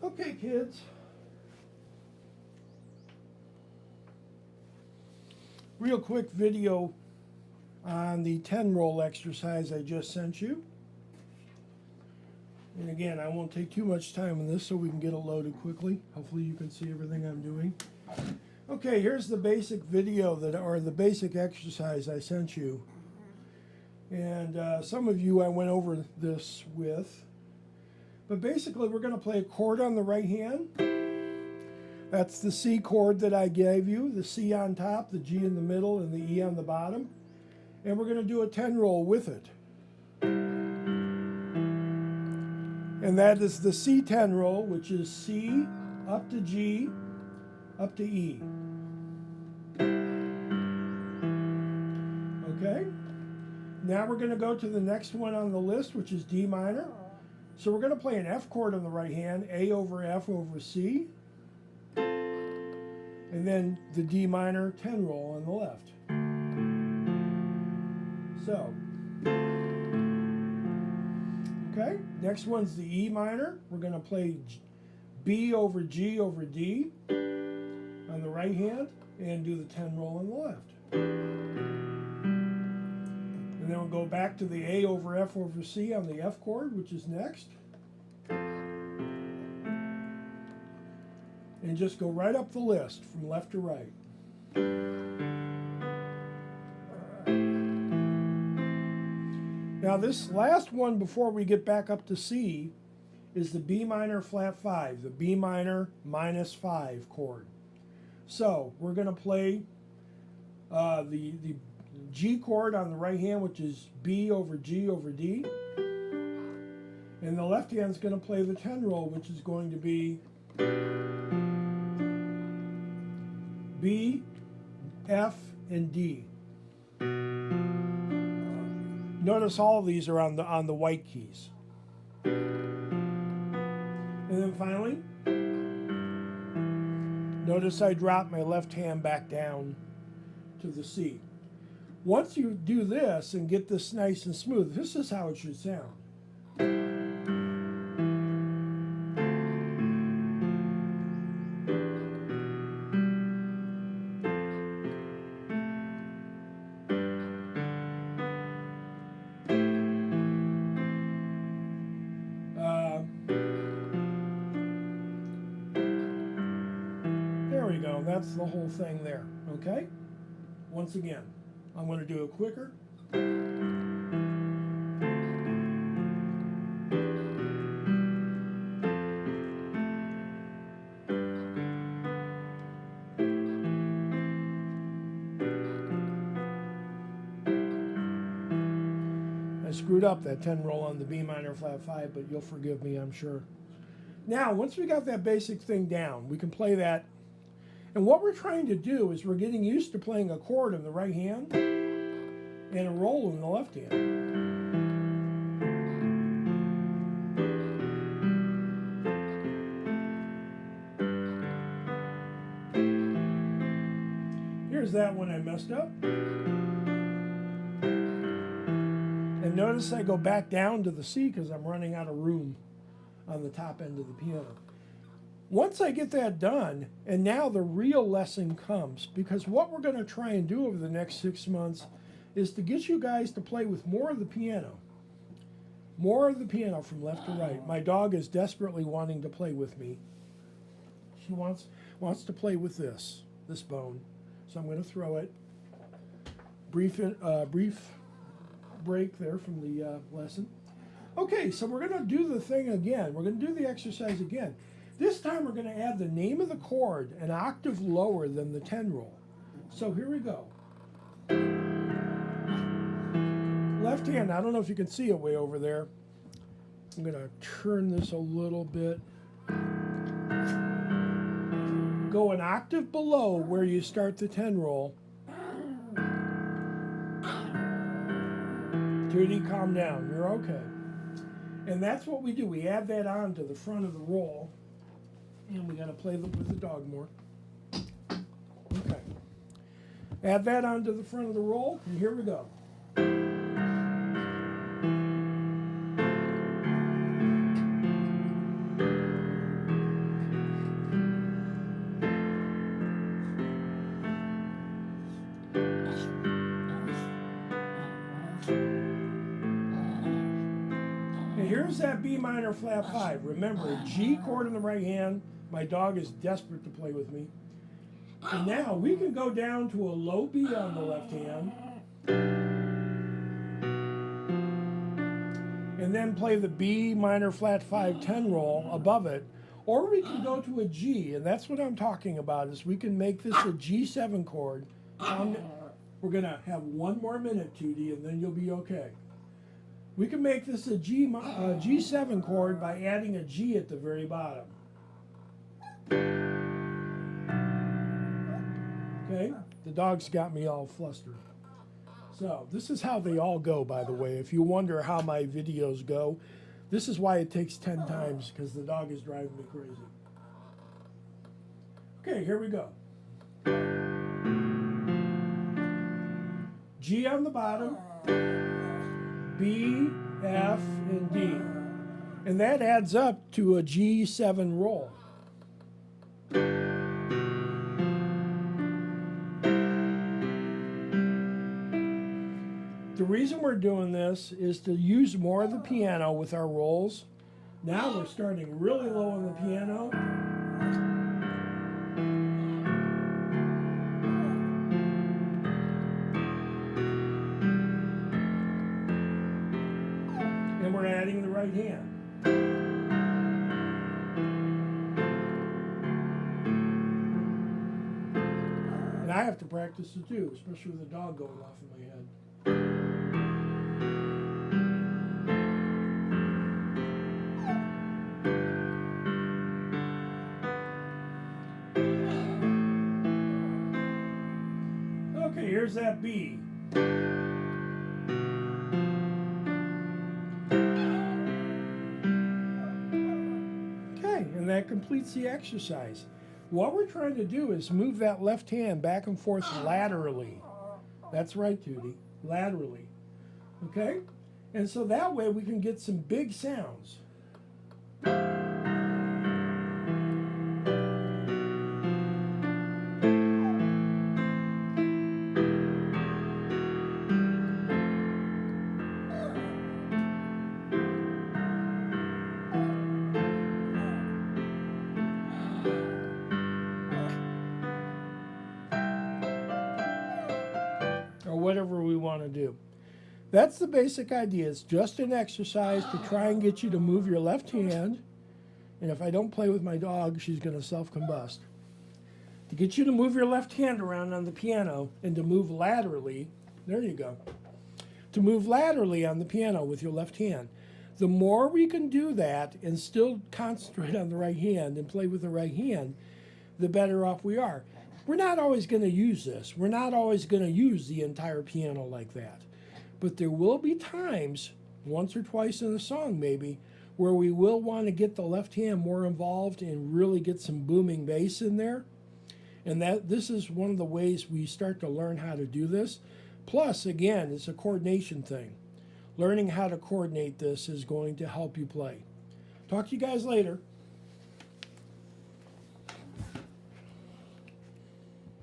Okay, kids. Real quick video on the 10 roll exercise I just sent you. And again, I won't take too much time on this so we can get it loaded quickly. Hopefully you can see everything I'm doing. Okay, here's the basic video or the basic exercise I sent you. And some of you I went over this with. But basically we're going to play a chord on the right hand. That's the C chord that I gave you, the C on top, the G in the middle, and the E on the bottom. And we're going to do a 10 roll with it. And that is the C10 roll, which is C up to G, up to E. Okay? Now we're going to go to the next one on the list, which is D minor. So we're going to play an F chord on the right hand, A over F over C. And then the D minor 10 roll on the left. So, okay, next one's the E minor. We're going to play B over G over D on the right hand and do the 10 roll on the left. And then we'll go back to the A over F over C on the F chord, which is next. And just go right up the list from left to right. Now this last one before we get back up to C is the B minor flat 5, the B minor minus 5 chord. So we're going to play the G chord on the right hand, which is B over G over D. And the left hand is going to play the 10 roll, which is going to be B, F, and D. Notice all of these are on the white keys. And then finally, notice I drop my left hand back down to the C. Once you do this and get this nice and smooth, this is how it should sound. There we go. That's the whole thing there. Okay? Once again, I'm going to do it quicker. I screwed up that 10 roll on the B minor flat 5, but you'll forgive me, I'm sure. Now, once we got that basic thing down, we can play that. And what we're trying to do is we're getting used to playing a chord in the right hand and a roll in the left hand. Here's that one I messed up. And notice I go back down to the C because I'm running out of room on the top end of the piano. Once I get that done, and now the real lesson comes, because what we're going to try and do over the next 6 months is to get you guys to play with more of the piano. More of the piano from left to right. My dog is desperately wanting to play with me. She wants to play with this bone. So I'm going to throw it. Brief break there from the lesson. Okay, so we're going to do the thing again. We're going to do the exercise again. This time we're going to add the name of the chord an octave lower than the 10 roll. So here we go. Left hand, I don't know if you can see it way over there. I'm going to turn this a little bit. Go an octave below where you start the 10 roll. Judy, calm down. You're okay. And that's what we do. We add that on to the front of the roll. And we got to play with the dog more. Okay. Add that onto the front of the roll, and here we go. there's that B minor flat 5. Remember, a G chord in the right hand. My dog is desperate to play with me. And now we can go down to a low B on the left hand. And then play the B minor flat 5-10 roll above it. Or we can go to a G, and that's what I'm talking about, is we can make this a G7 chord. We're going to have one more minute, Tootie, and then you'll be okay. We can make this a G7 chord by adding a G at the very bottom. Okay, the dog's got me all flustered. So this is how they all go, by the way. If you wonder how my videos go, this is why it takes 10 times, because the dog is driving me crazy. Okay, here we go. G on the bottom, B, F, and D. And that adds up to a G7 roll. The reason we're doing this is to use more of the piano with our rolls. Now we're starting really low on the piano. And we're adding the right hand. And I have to practice it too, especially with the dog going off in my head. Okay, here's that B. Okay, and that completes the exercise. What we're trying to do is move that left hand back and forth laterally. That's right, Tootie, laterally. Okay? And so that way we can get some big sounds. Or whatever we want to do. That's the basic idea. It's just an exercise to try and get you to move your left hand. And if I don't play with my dog, she's going to self-combust. To get you to move your left hand around on the piano and to move laterally, there you go. To move laterally on the piano with your left hand. The more we can do that and still concentrate on the right hand and play with the right hand, the better off we are. We're not always going to use this. We're not always going to use the entire piano like that. But there will be times, once or twice in a song maybe, where we will want to get the left hand more involved and really get some booming bass in there. And this is one of the ways we start to learn how to do this. Plus, again, it's a coordination thing. Learning how to coordinate this is going to help you play. Talk to you guys later.